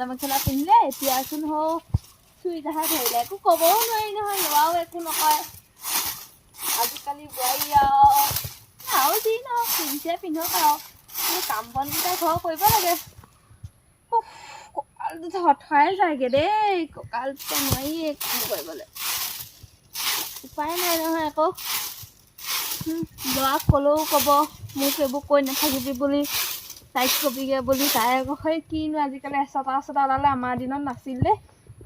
চাদৰ মেখেলা পিন্ধিলে এতিয়াচোন হৌ চুইদাৰহে ধৰিলে একো ক'বও নোৱাৰি নহয় ল'ৰাও একো নকয় আজিকালি বোৱাৰী আৰু যি নহওক পিন্ধিছে পিন্ধক আৰু কাম বনকেইটা ঘৰ কৰিব লাগে কঁকালটো থৰথৰাই যায়গে দেই কঁকালটো নোৱাৰিয়ে কাম কৰিবলৈ উপায় নাই নহয় আকৌ ল'ৰাক ক'লেও ক'ব মোক এইবোৰ কৈ নাথাকিবি বুলি তাইক কবিগে বুলি তাই আকৌ সেই কিনো আজিকালি এচটা ওলালে আমাৰ দিনত নাছিল দেই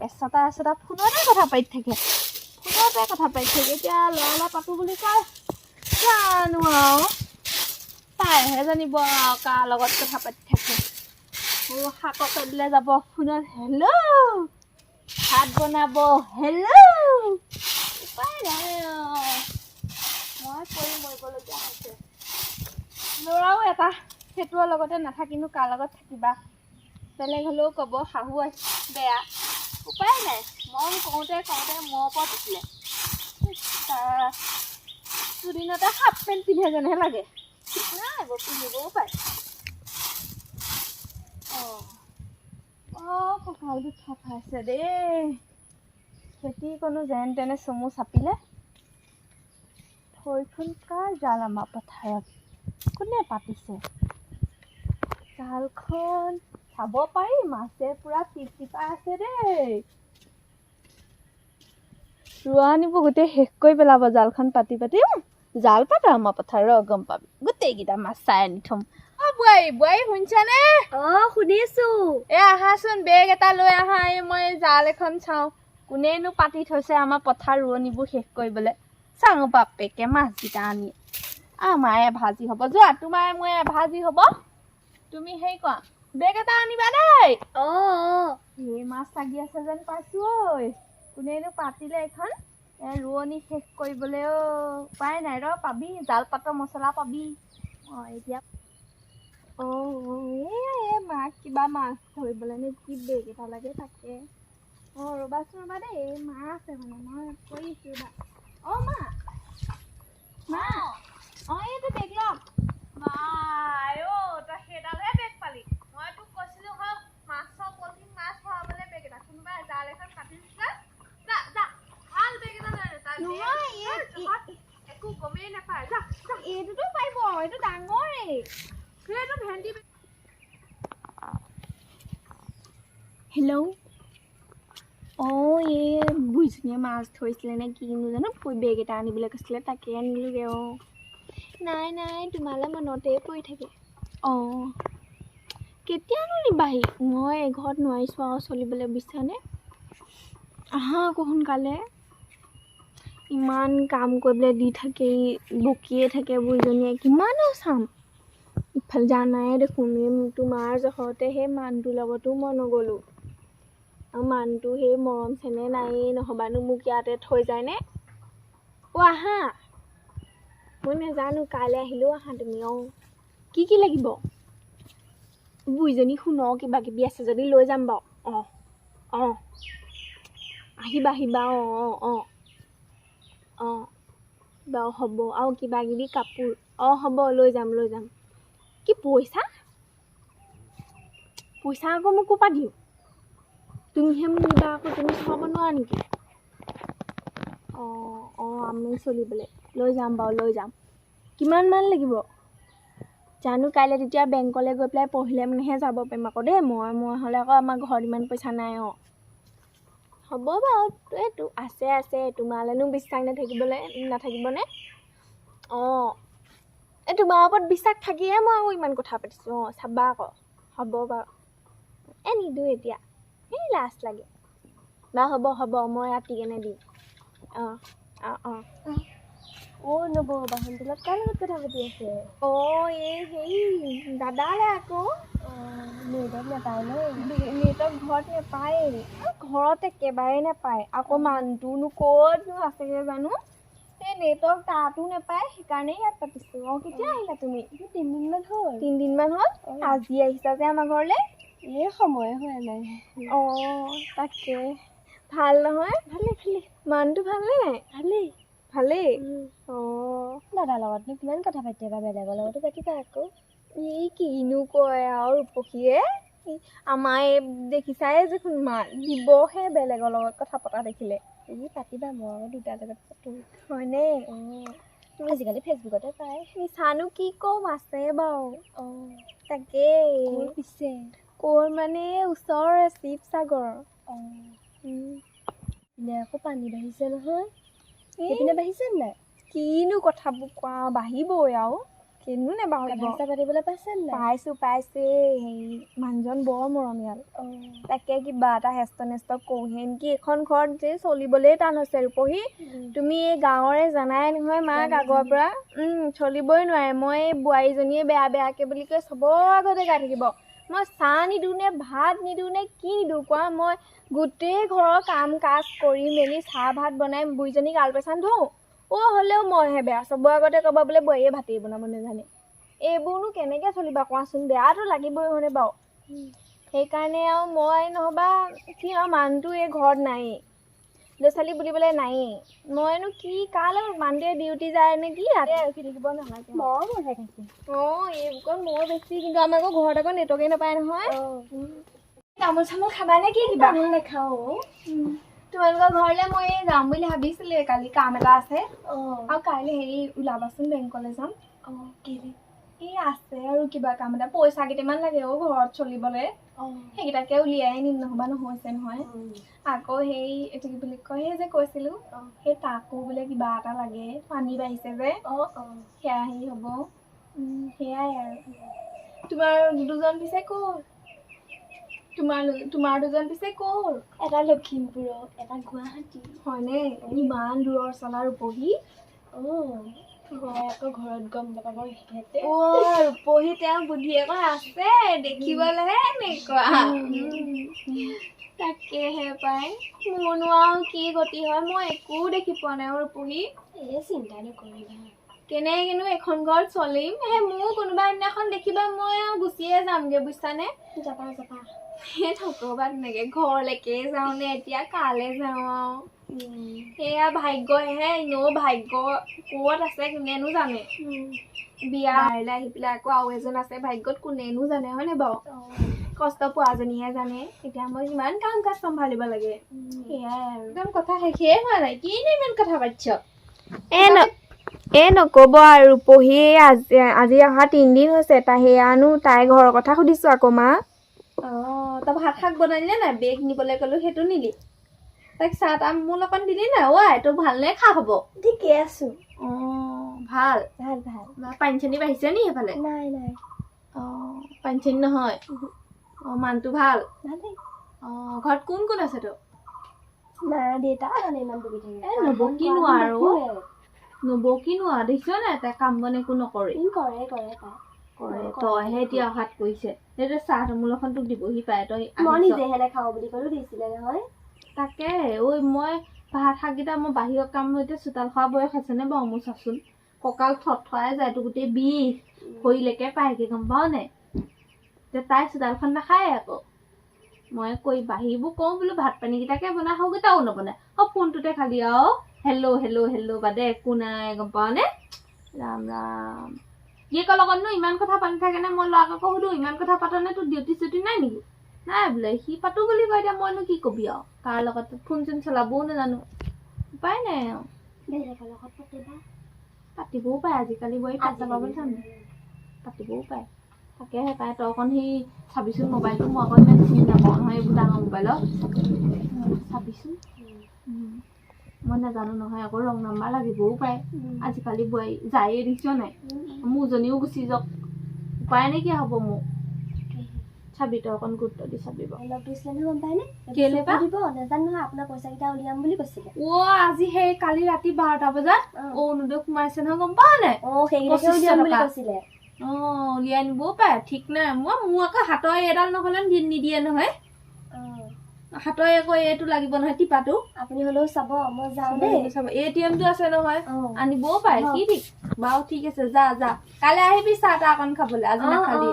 এচটা ফোনতে কথা পাতি থাকে এতিয়া ল'ৰা পাতো বুলি কয় জানো আৰু তাইহে জানিব আৰু কাৰ লগত কথা পাতি থাকে শাকৰ দিলে যাব ফোনত হেল্ল' ভাত বনাব হেল্ল' উপায় নাই মই কৰি মৰিবলগীয়া হৈছে ল'ৰাও এটা সেইটোৰ লগতে নাথাকিনো কাৰ লগত থাকিবা বেলেগ হ'লেও ক'ব শাহু বেয়া উপায় নাই মন কৰোঁতে মোৰ ওপৰত উঠিলে দুদিনতে হাফ পেণ্ট পিন্ধে যেনহে লাগে নাই এইবোৰ পিন্ধিবও পাৰে কঁকালটো থৰথৰাইছে দেই খেতি কোনো যেন তেনে চমু চাপিলে থৈখন কাৰ জাল আমাৰ পথাৰত কোনে পাতিছে জালখন চাব পাৰি মাছে পুৰা টিপটিপাই আছে দেই ৰোৱানীবোৰ গোটেই শেষ কৰি পেলাব জালখন পাতি জাল পাতা আমাৰ পথাৰত গম পাবি গোটেইকেইটা মাছ চাই আনি থম বোৱাৰী শুনিছানে শুনিছো আহাচোন বেগ এটা লৈ আহা মই জাল এখন চাওঁ কোনেনো পাতি থৈছে আমাৰ পথাৰ ৰোৱনীবোৰ শেষ কৰিবলৈ চাওঁ বাপেকে মাছকেইটা আনি মায়ে ভাজি হ'ব যোৱা তোমাৰ মই ভাজি হ'ব তুমি হেৰি কোৱা বেগ এটা আনিবা দেই এই মাছ লাগি আছে যেন পাইছো ঐ কোনেনো পাতিলে এখন ৰোৱনী শেষ কৰিবলৈ উপায় নাই ৰ পাবি জাল পাতৰ মছলা পাবি এতিয়া মাক কিবা মাছ ধৰিবলৈ নে কি বেগ এটা লাগে তাকে ৰ'বাচোন ৰ'বা দেই মা আছে মানে মই কৰিছোঁ ৰ'বা এইটো বেগ লওক তই সেইডালহে বেগ পালি মই তোক কৈছিলো হওক মাছৰ পলিথিন মাছ ভৰাবলৈ বেগ এটা কোনোবাই জাল এখন কাটি দিছিলে ভাল বেগ এটা একো গমেই নাপায় এইটোতো পাৰিব এইটো ডাঙৰেই সেইটো ভেন্দি হেল্ল' এই বুঢ়ীজনীয়ে মাছ ধৰিছিলে নে কিনো জানো বেগ এটা আনিবলৈ কৈছিলে তাকে আনিলোগে নাই তোমালৈ মনতেই পৰি থাকে কেতিয়ানো নিবাহি মই ঘৰত নোৱাৰিছোঁ আৰু চলিবলৈ বিচাৰে আহা আকৌ সোনকালে ইমান কাম কৰিবলৈ দি থাকে বকিয়ে থাকে বুঢ়ীজনীয়ে কিমানো চাম ইফালে জানাই দেখোন তোমাৰ জহতে সেই মানুহটোৰ লগতো মই নগ'লোঁ আৰু মানুহটো সেই মৰম চেনে নায়েই নহ'বানো মোক ইয়াতে থৈ যায়নে আহা মই নাজানো কাইলৈ আহিলেও আহা তুমি কি লাগিব বুঢ়ীজনী শুন কিবা কিবি আছে যদি লৈ যাম বাৰু আহিবা বাৰু হ'ব আৰু কিবা কিবি কাপোৰ হ'ব লৈ যাম কি পইচা আকৌ মোক ক'ৰপৰা দিওঁ তুমিহে মোক নিবা আকৌ তুমি চাব নোৱাৰা নেকি আমি চলিবলৈ লৈ যাম কিমান মান লাগিব জানো কাইলৈ তেতিয়া বেংকলৈ গৈ পেলাই পঢ়িলে মানেহে যাব পাৰিম আকৌ দেই মই হ'লে আকৌ আমাৰ ঘৰত ইমান পইচা নাই হ'ব বাৰু এইটো আছে তোমালৈনো বিশ্বাস নাথাকিবনে এই তোমাৰ ওপৰত বিশ্বাস থাকিয়ে মই আকৌ ইমান কথা পাতিছোঁ চাবা আকৌ হ'ব বাৰু নিদিওঁ এতিয়া লাজ লাগে বাৰু হ'ব মই ৰাতি কেনে দিম নবৌ বাহনটোলত কাৰ লগত কথা পাতি আছে হেৰি দাদালে আকৌ নেটৱৰ্ক নাপায় নেটৱৰ্ক ঘৰত নাপায় ঘৰত একেবাৰে নাপায় আকৌ মানুহটোনো ক'তনো আছেগৈ জানো এই নেটৱৰ্ক তাতো নাপায় সেইকাৰণে ইয়াত পাতিছোঁ কেতিয়া আহিলা তুমি 3 দিনমান হ'ল আজি আহিছা যে আমাৰ ঘৰলৈ সময় হোৱা নাই তাকে ভাল নহয় ভালে মানুহটো ভালনে নাই ভালেই দাদাৰ লগতনো কিমান কথা পাতিবা বেলেগৰ লগতো পাতিবা আকৌ কিনো কয় আৰু ৰূপসীয়ে আমাৰ এই দেখিছাই দেখোন মা দিবহে বেলেগৰ লগত কথা পতা দেখিলে তুমি পাতিবা মই আকৌ দুটাৰ লগত পাতো হয়নে আজিকালি ফেচবুকতে পায় মিছানো কি ক'ম আছে বাৰু তাকে ক'ৰ পিছে ক'ৰ মানে ওচৰৰে শিৱসাগৰ এনে আকৌ পানী বাঢ়িছে নহয় সেইপিনে বাঢ়িছে নাই কিনো কথাবোৰ কোৱা বাঢ়িবই আৰু কিনো নেবাঢ়িব পাতিবলৈ পাইছে নাই পাইছো হেৰি মানুহজন বৰ মৰমীয়াল তাকে কিবা এটা হেষ্ট নেষ্ট কওঁহে নেকি এখন ঘৰত যে চলিবলৈ টান হৈছে ৰূপহী তুমি এই গাঁৱৰে জানাই নহয় মাক আগৰ পৰা চলিবই নোৱাৰে মই বোৱাৰীজনীয়ে বেয়াকে বুলি কৈ চবৰ আগতে গাই থাকিব মই চাহ নিদিওঁ নে ভাত নিদিওঁ নে কি নিদিওঁ কোৱা মই গোটেই ঘৰৰ কাম কাজ কৰি মেলি চাহ ভাত বনাই বুঢ়ীজনীক আলপৈচান ধৰোঁ হ'লেও মইহে বেয়া চবৰ আগতে ক'ব বোলে বোৱাৰীয়ে ভাতেই বনাব নাজানে এইবোৰনো কেনেকৈ চলিবা কোৱাচোন বেয়াটো লাগিবই হয়নে বাৰু সেইকাৰণে আৰু মই নহ'বা কি আৰু মানুহটো এই ঘৰত নায়েই ল'ৰা ছোৱালী বুলিবলৈ নায়েই মইনো কি কাৰ লগত মানুহটোৱে ডিউটি যায় নে কি ৰাতি ৰখি থাকিব নালাগে এইবোৰত মই বেছি কিন্তু আমাৰ আকৌ ঘৰত আকৌ নেটৱৰ্কেই নাপায় নহয় তামোল চামোল খাবা নে কি কিবা তামোল নাখাওঁ তোমালোকৰ ঘৰলৈ মই যাম বুলি ভাবিছিলোৱে কালি কাম এটা আছে আৰু কাইলৈ হেৰি ওলাবাচোন বেংকলৈ যাম এই আছে আৰু কিবা কাম এটা পইচা কেইটামান লাগে ঘৰত চলিবলৈ সেইকেইটাকে উলিয়াই নিম নহ'বা নহৈছে নহয় আকৌ সেই এইটো কি বুলি কয় সেই যে কৈছিলোঁ সেই তাকো বোলে কিবা এটা লাগে পানী বাঢ়িছে যে সেয়া হেৰি হ'ব সেয়াই আৰু তোমাৰ দুজন পিছে ক'ৰ তোমাৰ দুজন পিছে ক'ৰ এটা লখিমপুৰৰ এটা গুৱাহাটী হয়নে ইমান দূৰৰ চলা ৰূপহী আকৌ ঘৰত গম নাপাব সিহঁতে ৰূপহী তেওঁ বুদ্ধি আকৌ আছে দেখিবলৈহে এনেকুৱা তাকেহে পাই মোৰনো আৰু কি গতি হয় মই একো দেখি পোৱা নাই ৰূপহী চিন্তা নকৰিবা কেনেকেনো এখন ঘৰত চলিম মোৰ কোনোবা দিনাখন দেখিবা মই আৰু গুচিয়ে যামগে বুজিছানে যাবা নকবা তেনেকে ঘৰলৈকে যাওঁ নে এতিয়া কালে যাওঁ আৰু সেয়া ভাগ্যহে এনেও ভাগ্য ক'ত আছে কোনেনো জানে বিয়া আহি পেলাই আকৌ আৰু এজন আছে ভাগ্যত কোনেনো জানে হয়নে বাৰু কষ্ট পোৱাজনীহে জানে এতিয়া মই কিমান কাম কাজ চম্ভালিব লাগে সেয়াই আৰু একদম কথা শেষেই হোৱা নাই কিনো ইমান কথা পাতিছ নকব আৰু পঢ়ি আজি অহা 3 দিন হৈছে সেয়ানো তাই ঘৰৰ কথা সুধিছো আকৌ মা তই ভাত শাক বনালি নাই বেগ নিবলৈ ক'লো সেইটো নিলি তাইক চাহ তামোল অকণ দিলি নাই তোৰ ভাল নে খা হ'ব ঠিকে আছো ভাল পানী চানী বাঢ়িছে নি সেইফালে নাই পানী চানী নহয় মানুহটো ভাল ঘৰত কোন কোন আছে তোৰ মা দেউতা নবকি নোৱাৰ দেখিছ নাই তাই কাম বন একো নকৰে তইহে এতিয়া অহাত কৰিছে চাহ তামোল এখন তোক দিবহি পায় তই মই নিজেহে নাখাওঁ বুলি ক'লো দিছিলে নহয় তাকে মই ভাত শাককেইটা মই বাহিৰৰ কাম এতিয়া চোতাল খোৱা বয়স আছে নে বাৰু মোৰ চাচোন কঁকাল থৰথৰাই যায় তো গোটেই বিষ ভৰিলৈকে পায়গে গম পাৱ নে তাই চোতালখন নাখায় আকৌ মই কৈ বাহিৰবোৰ কওঁ বোলো ভাত পানীকেইটাকে বনাই হওক তাও নবনাই ফোনটোতে খালি আৰু হেল্ল' বাদে একো নাই গম পাৱ নে ৰাম ৰাম জীয়েকৰ লগতনো ইমান কথা পাতি থাকে নে মই ল'ৰাক আকৌ সুধো ইমান কথা পাত নে তোৰ ডিউটি চিউটি নাই নেকি নাই বোলে সি পাতো বুলি কয় এতিয়া মইনো কি কবি আৰু কাৰ লগত ফোন চোন চলাবও নাজানো উপায় নাই আৰু পাতিবও পাৰে আজিকালি বোৱাৰী পইচা পাবলৈ চাম পাতিবও পাৰে তাকেহে পায় তই অকণ সেই চাবিচোন মোবাইলটো মই অকণ ইমান চিনি নাপাওঁ নহয় এইবোৰ ডাঙৰ মোবাইলত চাবিচোন মই নাজানো নহয় আকৌ ৰং নাম্বাৰ লাগিবও পাৰে আজিকালি বোৱাৰী যায়ে দেখিছ নাই মোৰজনীও গুচি যাওক উপায় নাইকিয়া হ'ব মোক চাবি তই অকণ গুৰুত্ব দি চাবি আজি সেই কালি ৰাতি 12টা বজাত অৰুণোদয় সোমাইছে নহয় গম পাৱ নাই উলিয়াই নিবও পাৰে ঠিক নাই মোৰ আকৌ হাতৰ এডাল নহ'লে নিদিয়ে নহয় হাতৰ আকৌ এইটো লাগিব নহয় টিপাটো আপুনি হ'লেও চাব মই যাওঁ দেই ATM-টো আছে নহয় আনিবও পাৰে কি ঠিক বাৰু ঠিক আছে যা কাইলৈ আহিবি চাহ তাহ অকণ খাবলৈ আজি নাখালি